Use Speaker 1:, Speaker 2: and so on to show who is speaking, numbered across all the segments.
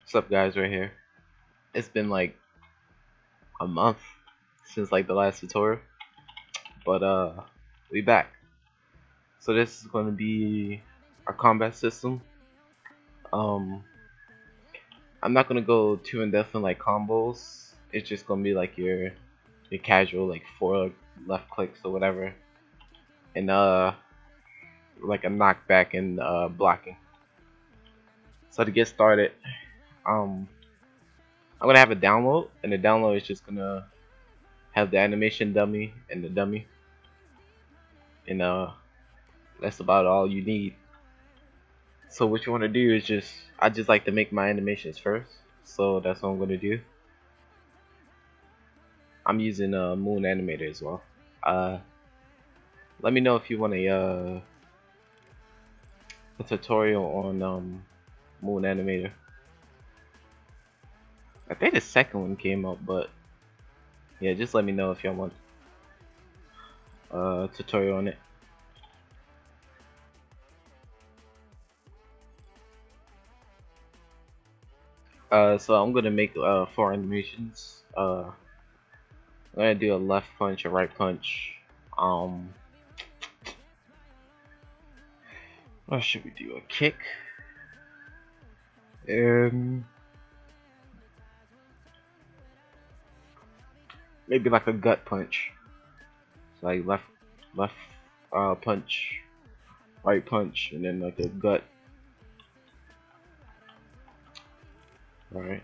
Speaker 1: What's up, guys? Right here. It's been like a month since like the last tutorial, but we back. So this is going to be our combat system. I'm not gonna go too in depth in like combos. It's just gonna be like your casual like 4 left clicks or whatever, and like a knockback and blocking. So to get started, I'm gonna have a download, and the download is just gonna have the animation dummy and the dummy, and that's about all you need. So what you want to do is I just like to make my animations first, so that's what I'm gonna do. I'm using Moon Animator as well. Let me know if you want a tutorial on Moon Animator. I think the second one came up, but yeah, just let me know if y'all want a tutorial on it. So I'm gonna make 4 animations. I'm gonna do a left punch, a right punch. What should we do? A kick. Maybe like a gut punch. So like left punch, right punch, and then like a gut. All right.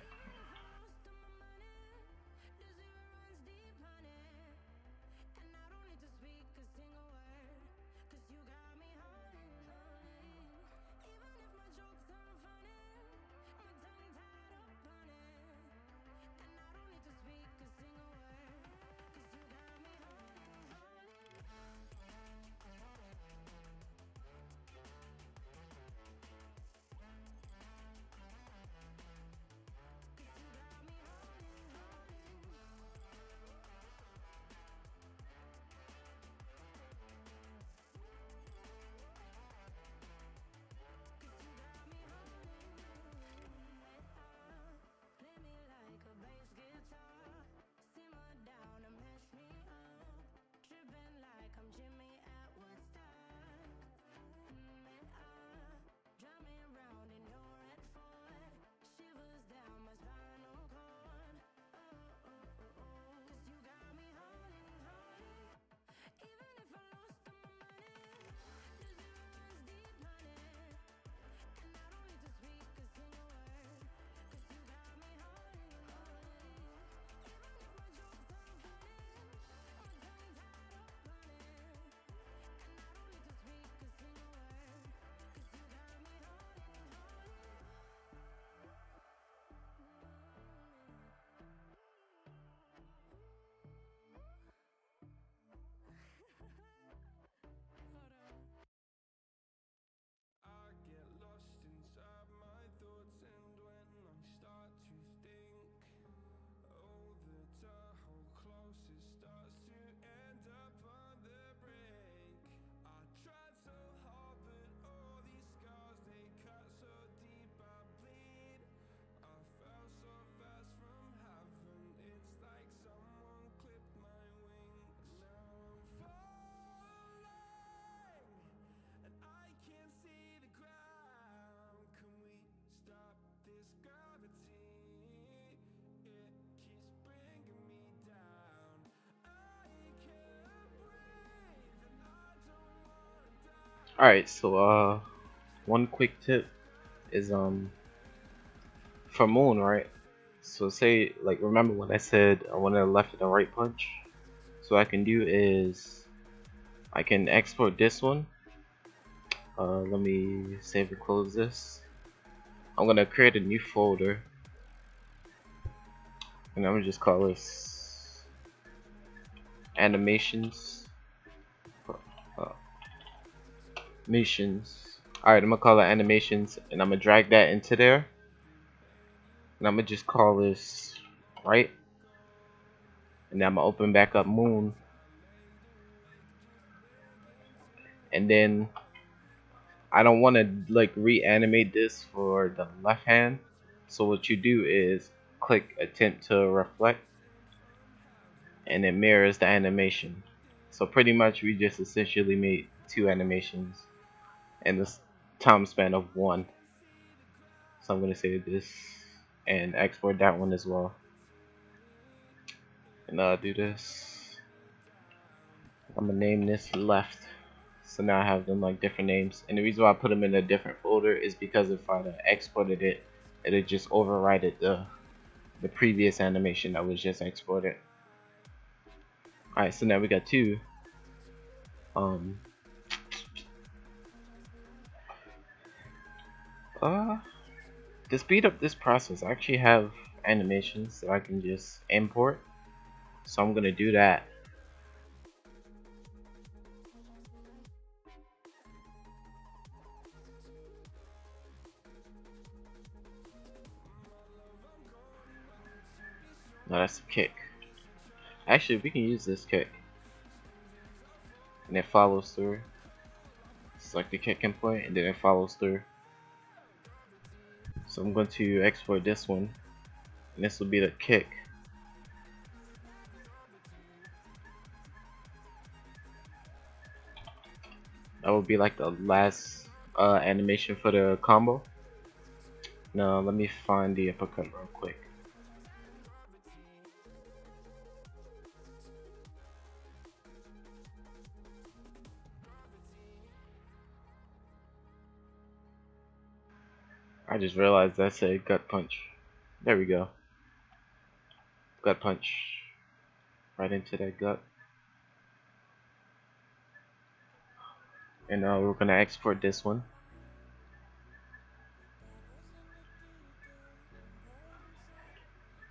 Speaker 1: Alright, so one quick tip is for Moon, right? So say like remember when I said I wanted a left and a right punch? So what I can do is I can export this one. Let me save and close this. I'm gonna create a new folder, and I'm gonna just call this animations. Alright, I'm gonna call it animations, and I'm gonna drag that into there, and I'm gonna just call this right, and then I'm gonna open back up Moon, and then I don't want to like reanimate this for the left hand, So what you do is click attempt to reflect, and it mirrors the animation. So pretty much we just essentially made 2 animations in this time span of 1. So I'm gonna save this and export that one as well. And do this. I'm gonna name this left. So now I have them like different names. And the reason why I put them in a different folder is because if I exported it, it'd just override the previous animation that was just exported. Alright, so now we got 2. To speed up this process, I actually have animations that I can just import. So I'm gonna do that. No, that's the kick. Actually, we can use this kick. And it follows through. Select the kick endpoint and then it follows through. So I'm going to export this one. And this will be the kick. That will be like the last animation for the combo. Now let me find the uppercut real quick. I just realized that said gut punch. There we go. Gut punch. Right into that gut. And we're gonna export this one.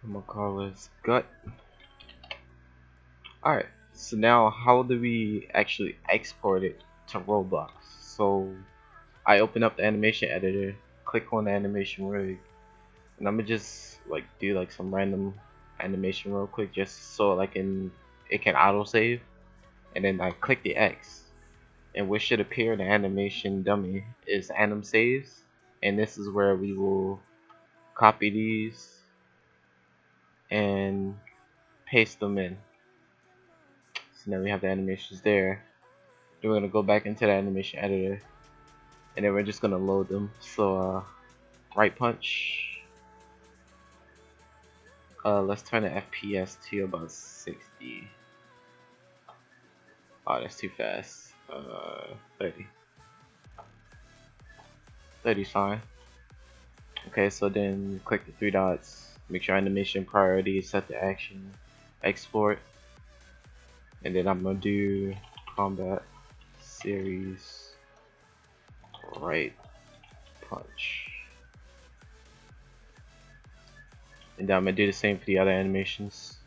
Speaker 1: I'm gonna call this gut. Alright, so now how do we actually export it to Roblox? So I open up the animation editor, click on the animation rig, and I'm gonna just like do like some random animation real quick just so like it can autosave, and then I click the X, and what should appear in the animation dummy is anim saves, and this is where we will copy these and paste them in. So now we have the animations there. Then we're gonna go back into the animation editor, and then we're just gonna load them. So right punch. Let's turn the FPS to about 60. Oh, that's too fast. 30. 30's fine. Okay, so then click the 3 dots. Make sure animation priority is set to action. Export. And then I'm gonna do combat series right punch. And then I'm gonna do the same for the other animations.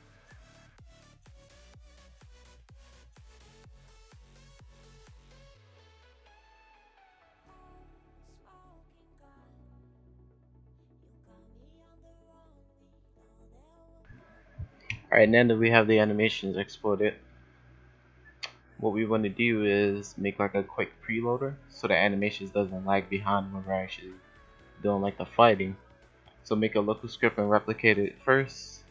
Speaker 1: Alright, now that we have the animations exported, what we want to do is make like a quick preloader so the animations doesn't lag behind when we're actually doing like the fighting. So make a local script and replicate it first.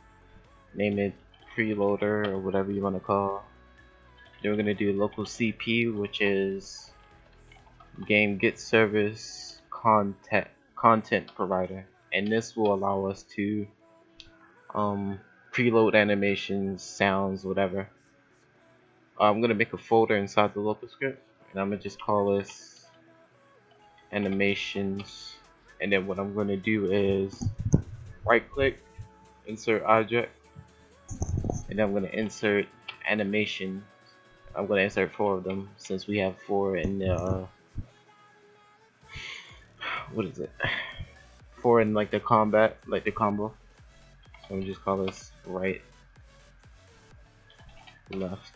Speaker 1: Name it preloader or whatever you want to call. Then we're going to do local CP, which is game get service content provider, and this will allow us to preload animations, sounds, whatever. I'm gonna make a folder inside the local script, and I'm gonna just call this animations. And then what I'm gonna do is right click, insert object, and then I'm gonna insert animation. I'm gonna insert 4 of them since we have 4 in the what is it? 4 in like the combat, like the combo. So we just call this right, left,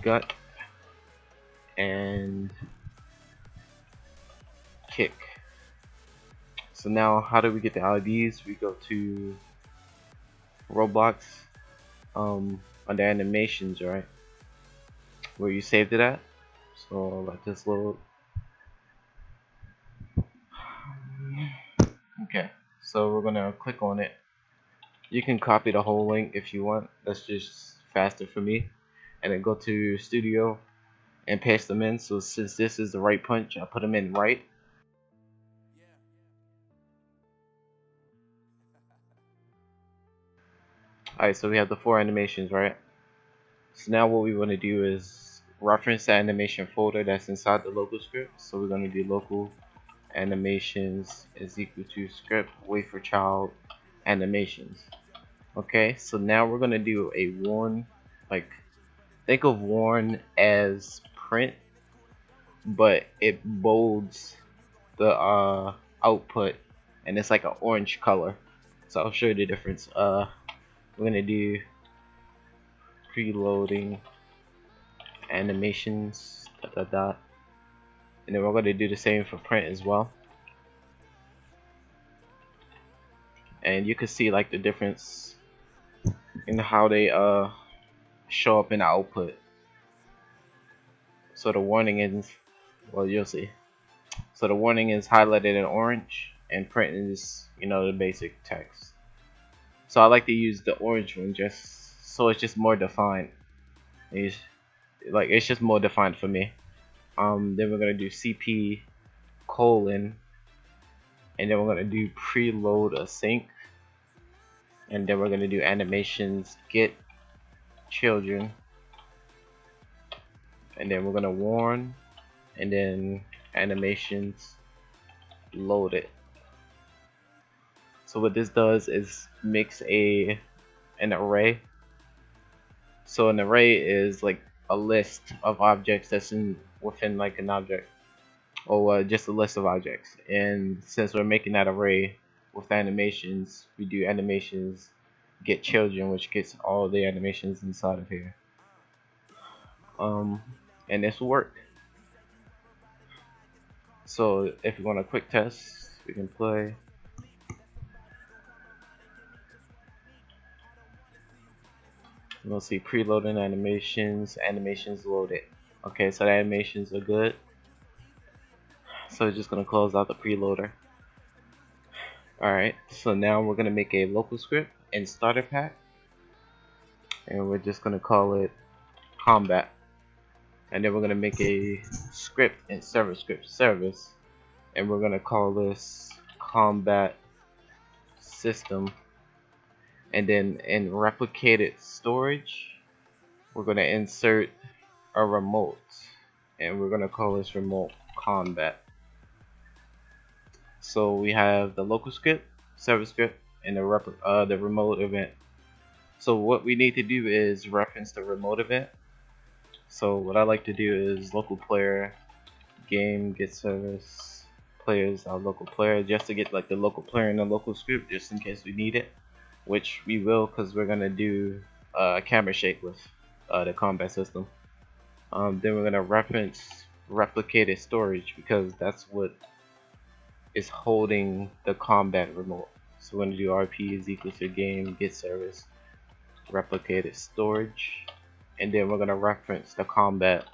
Speaker 1: gut, and kick. So now how do we get the IDs? We go to Roblox under animations, right, where you saved it at. So let this load. So we're gonna click on it. You can copy the whole link if you want. That's just faster for me. And then go to Studio and paste them in. So since this is the right punch, I put them in right. Alright, so we have the 4 animations, right? So now what we want to do is reference the animation folder that's inside the local script. So we're going to do local animations is equal to script wait for child animations. Okay, so now we're going to do a warn, like think of warn as print, but it bolds the output and it's like an orange color. So I'll show you the difference. We're gonna do preloading animations and then we're gonna do the same for print as well. And you can see like the difference in how they show up in the output. So the warning is, well, you'll see. So the warning is highlighted in orange and print is, you know, the basic text. So I like to use the orange one just so it's just more defined. It's just more defined for me. Then we're gonna do CP colon, and then we're gonna do preload async, and then we're gonna do animations get children, and then we're gonna warn, and then animations load it. So what this does is makes an array. So an array is like a list of objects that's within like an object, or just a list of objects. And since we're making that array with animations, we do animations get children, which gets all the animations inside of here. And this will work. So if you want a quick test, we can play. We'll see preloading animations loaded. Okay, so the animations are good. So we're just gonna close out the preloader. Alright, so now we're gonna make a local script in starter pack, and we're just gonna call it combat. And then we're gonna make a script in server script service, and we're gonna call this combat system. And then in replicated storage, we're gonna insert a remote, and we're gonna call this remote combat. So we have the local script, server script, and the remote event. So what we need to do is reference the remote event. So what I like to do is local player game get service players our local player, just to get like the local player in the local script, just in case we need it, which we will, because we're gonna do camera shake with the combat system. Then we're gonna reference replicated storage, because that's what is holding the combat remote. So we're gonna do RP is equal to game get service replicated storage, and then we're gonna reference the combat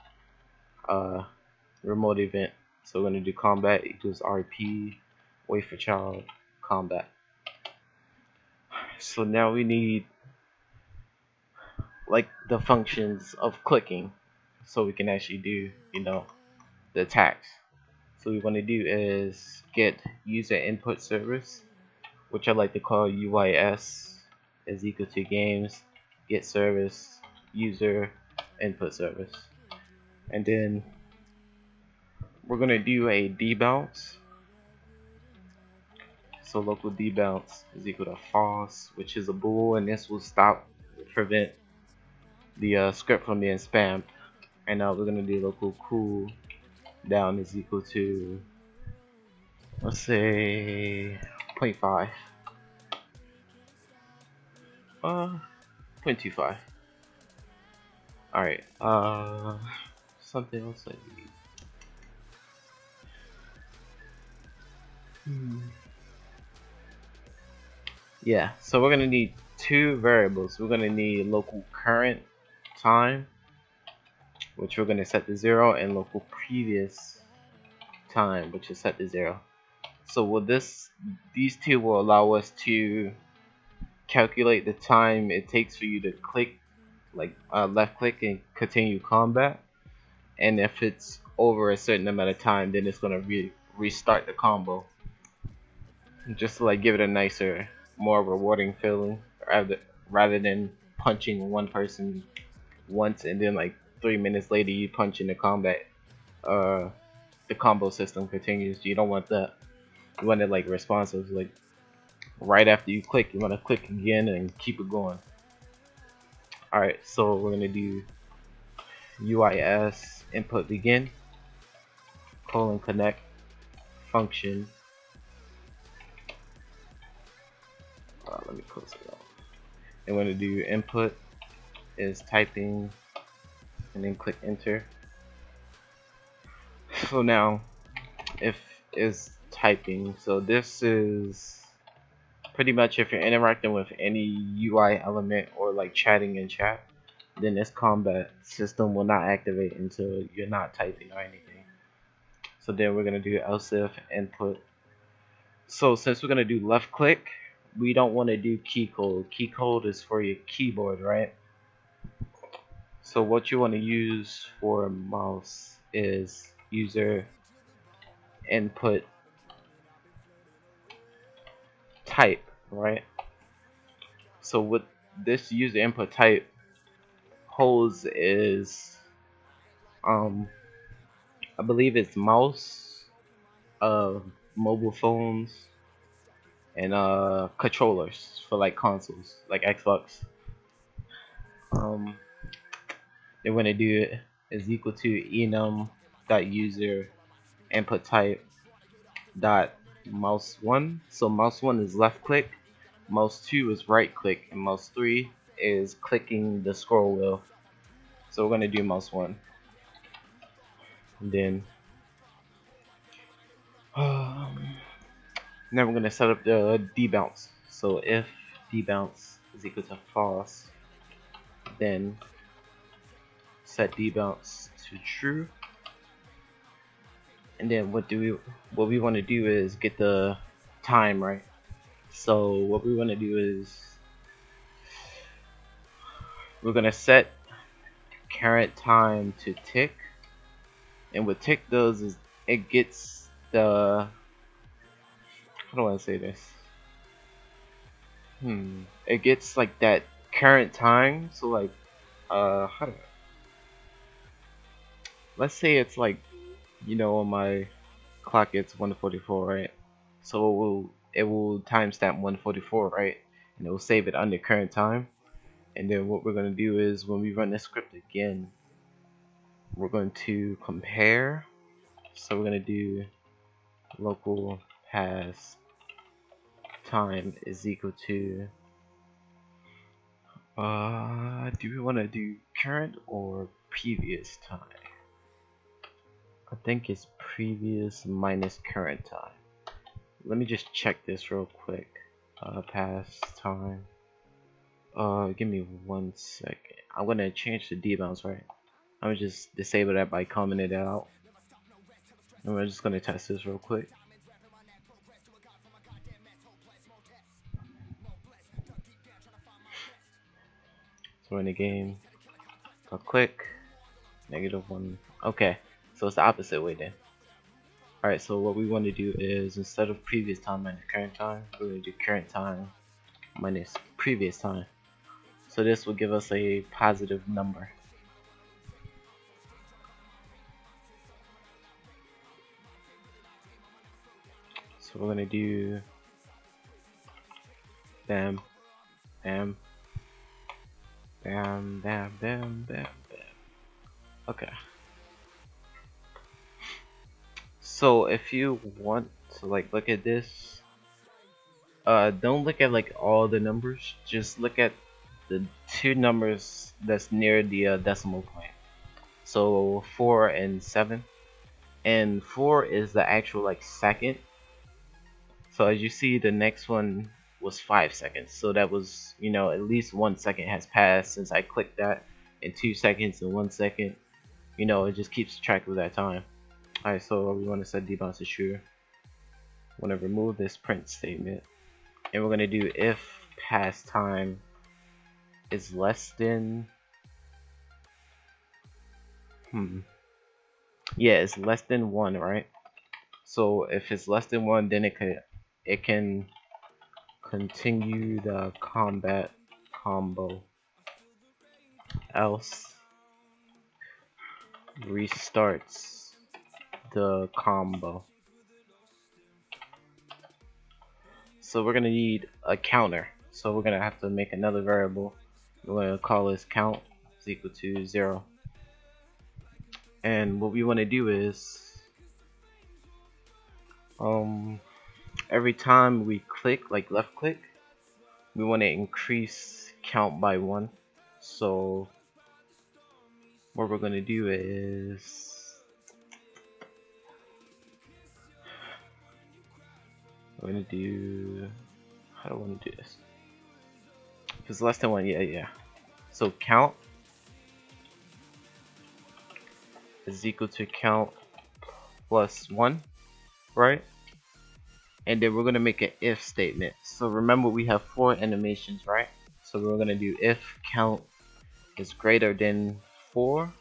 Speaker 1: remote event. So we're gonna do combat equals RP wait for child combat. So now we need like the functions of clicking, so we can actually do, you know, the attacks. So what we want to do is get user input service, which I like to call UIS, is equal to games get service user input service. And then we're gonna do a debounce. So local debounce is equal to false, which is a bool, and this will prevent the script from being spammed. And now we're gonna do local cool down is equal to, let's say 0.5, 0.25. Alright, something else I need. Yeah, so we're gonna need two variables. We're gonna need local current time, which we're gonna set to 0, and local previous time, which is set to 0. So with this, these two will allow us to calculate the time it takes for you to click, like left click and continue combat. And if it's over a certain amount of time, then it's gonna restart the combo, just to like give it a nicer, more rewarding feeling, rather than punching one person once and then like 3 minutes later you punch in the combat. The combo system continues. You don't want that. You want it like responsive, like right after you click, you want to click again and keep it going. Alright, so we're gonna do UIS input begin :connect function. Let me close it out. And we're gonna do input is typing and then click enter. So now if is typing, so this is pretty much if you're interacting with any UI element or like chatting in chat, then this combat system will not activate until you're not typing or anything. So then we're gonna do else if input. So since we're gonna do left click, we don't want to do key code. Key code is for your keyboard, right? So what you want to use for mouse is user input type, right? So what this user input type holds is I believe it's mouse, mobile phones, and controllers for like consoles like Xbox. Then when they do it is equal to enum.user input type dot mouse 1. So mouse 1 is left click, mouse 2 is right click, and mouse 3 is clicking the scroll wheel. So we're gonna do mouse 1. And then now we're gonna set up the debounce. So if debounce is equal to false, then set debounce to true. And then what we want to do is get the time, right? So what we want to do is we're gonna set current time to tick, and what tick does is it gets the, how do I say this? It gets like that current time. So like let's say it's like, you know, on my clock it's 1:44, right? So it will timestamp 1:44, right? And it will save it under current time. And then what we're gonna do is when we run this script again, we're going to compare. So we're gonna do local past time is equal to do we want to do current or previous time? I think it's previous minus current time. Let me just check this real quick. Past time. Give me 1 second. I'm gonna change the debounce, right? I'm gonna just disable that by commenting it out. And we're just gonna test this real quick. So we're in the game. I'll click. -1. Okay, so it's the opposite way then. Alright, so what we want to do is instead of previous time minus current time, we're going to do current time minus previous time. So this will give us a positive number. So we're going to do bam, bam, bam, bam, bam, bam, bam. Okay. So if you want to like look at this, don't look at like all the numbers, just look at the 2 numbers that's near the decimal point. So 4 and 7, and 4 is the actual like second. So as you see, the next one was 5 seconds, so that was, you know, at least 1 second has passed since I clicked that, and 2 seconds and 1 second, you know, it just keeps track of that time. Alright, so we want to set debounce to true. Want to remove this print statement, and we're going to do if past time is less than yeah, it's less than 1, right? So if it's less than 1, then it can continue the combat combo, else restarts the combo. So we're gonna need a counter. So we're gonna have to make another variable. We're gonna call this count is equal to 0. And what we want to do is every time we click, like left click, we want to increase count by 1. So what we're gonna do is we're gonna do, how do I want to do this? If it's less than 1, yeah. So count is equal to count plus 1, right? And then we're gonna make an if statement. So remember, we have 4 animations, right? So we're gonna do if count is greater than 4,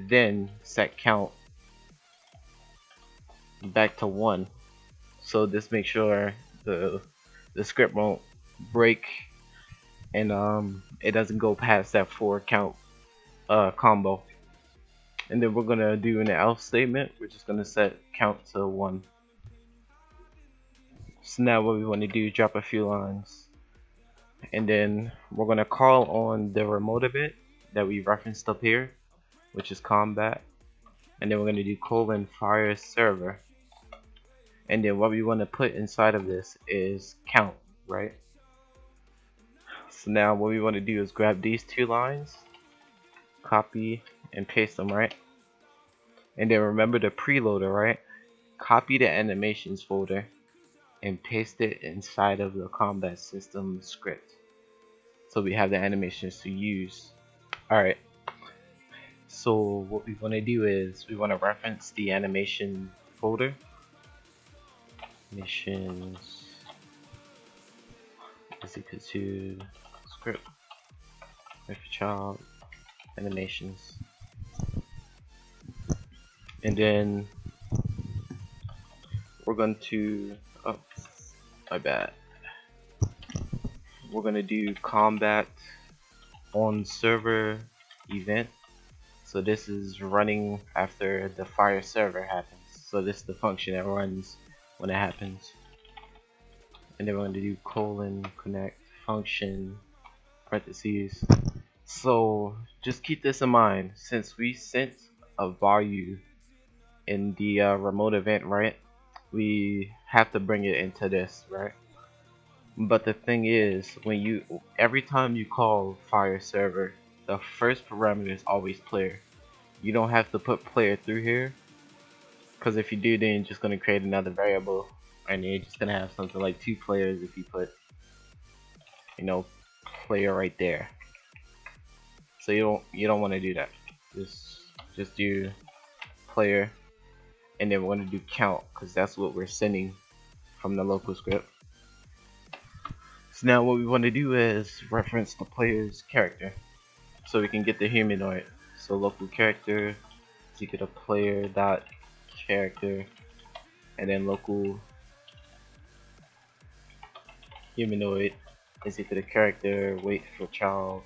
Speaker 1: then set count back to 1. So this makes sure the script won't break and it doesn't go past that 4 count combo. And then we're gonna do an else statement. We're just gonna set count to 1. So now what we want to do, drop a few lines, and then we're gonna call on the remote event that we referenced up here, which is combat, and then we're gonna do :fire server, and then what we want to put inside of this is count, right? So now what we want to do is grab these 2 lines, copy and paste them, right? And then remember the preloader, right? Copy the animations folder and paste it inside of the combat system script, so we have the animations to use. Alright, so what we want to do is we want to reference the animation folder, animations is equal to script with child animations, and then we're going to, oh my bad, we're going to do combat on server event. So this is running after the fire server happens. So this is the function that runs when it happens. And then we're going to do :connect function parentheses. So just keep this in mind, since we sent a value in the remote event, right? We have to bring it into this, right? But the thing is, when every time you call fire server, the first parameter is always player. You don't have to put player through here, because if you do, then you're just gonna create another variable, and you're just gonna have something like 2 players if you put, you know, player right there. So you don't want to do that. Just do player, and then we're gonna do count, because that's what we're sending from the local script. So now what we want to do is reference the player's character, so we can get the humanoid. So local character is equal to player dot character, and then local humanoid is equal to character wait for child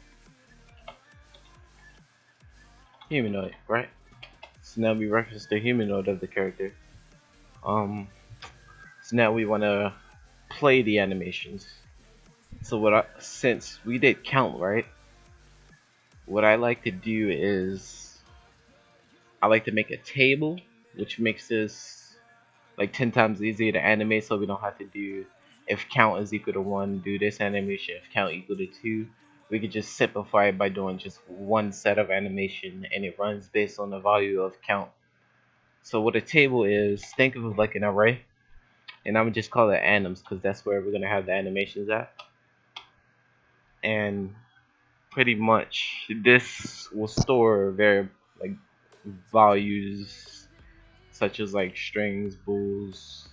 Speaker 1: humanoid, right? So now we reference the humanoid of the character. So now we want to play the animations. So since we did count, right? What I like to do is I like to make a table, which makes this like 10 times easier to animate, so we don't have to do if count is equal to 1, do this animation, if count equal to 2. We could just simplify it by doing just one set of animation, and it runs based on the value of count. So what a table is, think of it like an array, and I'm gonna just call it anims because that's where we're gonna have the animations at. And pretty much this will store like values such as like strings, bools,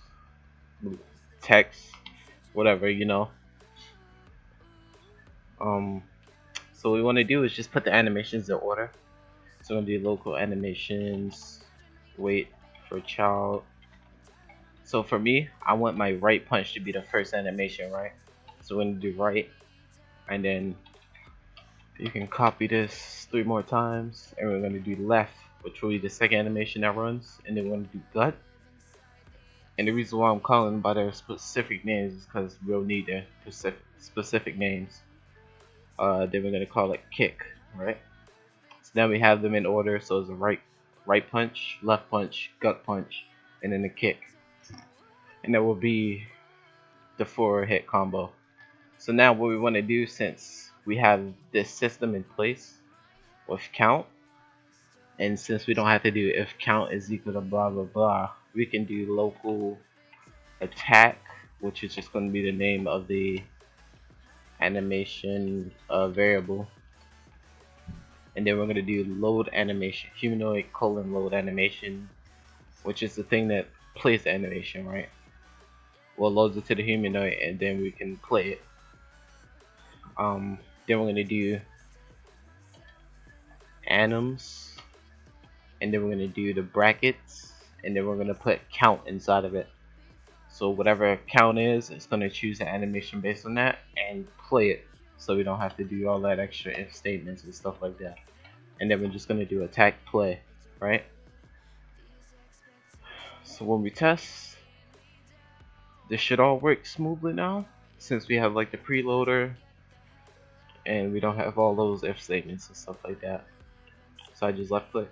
Speaker 1: text, whatever, so what we want to do is just put the animations in order. So we're gonna do local animations, wait for child. So for me, I want my right punch to be the first animation, right? So we're gonna do right, and then you can copy this 3 more times, and we're gonna do left, which will be the second animation that runs, and then we're gonna do gut. And the reason why I'm calling them by their specific names is because we'll need their specific names. Then we're gonna call it kick, right? So now we have them in order. So it's a right punch, left punch, gut punch, and then a kick, and that will be the 4-hit combo. So now what we want to do, since we have this system in place with count, and since we don't have to do if count is equal to blah blah blah, we can do local attack, which is just going to be the name of the animation variable, and then we're going to do load animation, humanoid colon load animation, which is the thing that plays the animation, right? Well, loads it to the humanoid, and then we can play it. Then we're going to do anims, and then we're going to do the brackets, and then we're going to put count inside of it. So whatever count is, it's going to choose the animation based on that and play it, so we don't have to do all that extra if statements and stuff like that. And then we're just going to do attack play, right? So when we test, this should all work smoothly now, since we have like the preloader and we don't have all those if statements and stuff like that. So I just left click.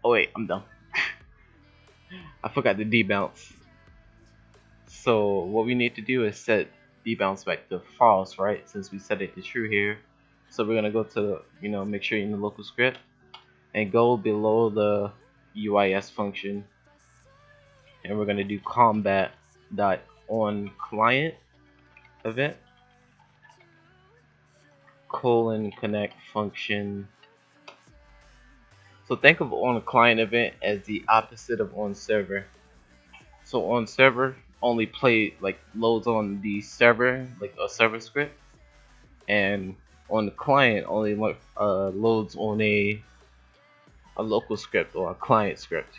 Speaker 1: Oh wait, I'm done. I forgot the debounce. So what we need to do is set debounce back to false, right? Since we set it to true here. So we're gonna go to, make sure you're in the local script and go below the UIS function, and we're gonna do combat dot on client event colon connect function. So think of on client event as the opposite of on server. So on server only loads on the server, like a server script, and on the client only loads on a local script or a client script.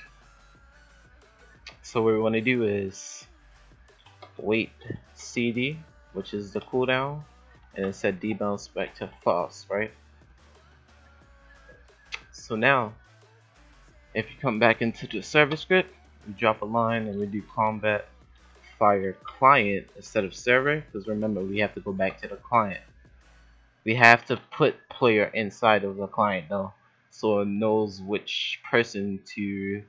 Speaker 1: So what we want to do is wait CD, which is the cooldown, and then set debounce back to false, right? So now if you come back into the server script, we drop a line and we do combat fire client instead of server, because remember, we have to go back to the client. We have to put player inside of the client though, so it knows which person to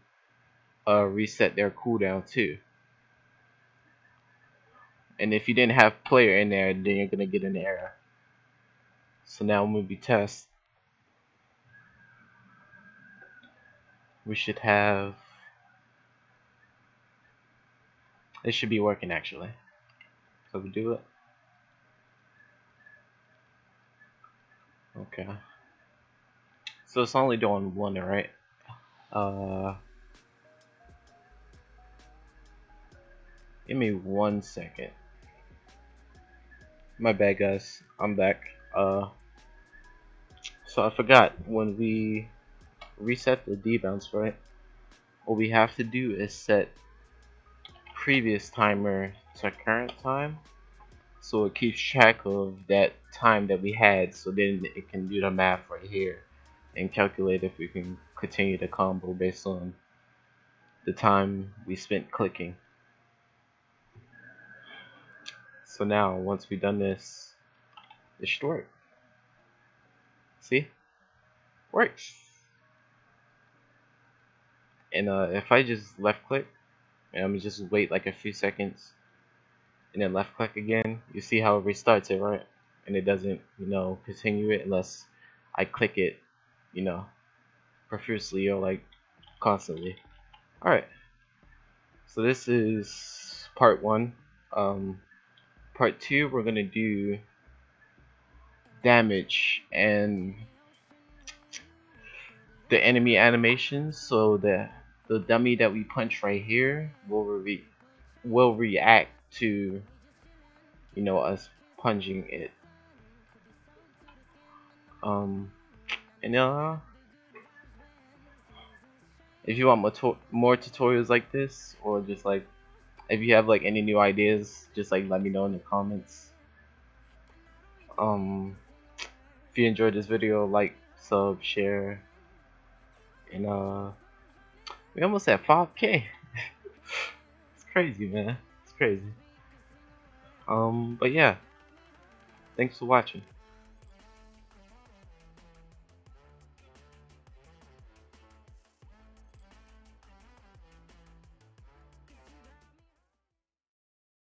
Speaker 1: reset their cooldown to. And if you didn't have player in there, then you're gonna get an error. So now when we test, we should have, it should be working actually. So we do it. Okay. So it's only doing one, right? Give me 1 second. My bad, guys. I'm back. So I forgot, when we reset the debounce, right? What we have to do is set previous timer to current time, so it keeps track of that time that we had, so then it can do the math right here and calculate if we can continue the combo based on the time we spent clicking. So now once we've done this, it should work. See? Works. And if I just left click and I'm just wait like a few seconds and then left click again, you see how it restarts it, right? And it doesn't, continue it unless I click it, profusely or like constantly. Alright, so this is part 1. Part 2, we're gonna do damage and the enemy animations. So the the dummy that we punch right here will react to, you know, us punching it. And if you want more tutorials like this, or just like if you have like any new ideas, just like let me know in the comments. If you enjoyed this video, like, sub, share, and we almost at 5K. It's crazy, man. It's crazy. But yeah, thanks for watching.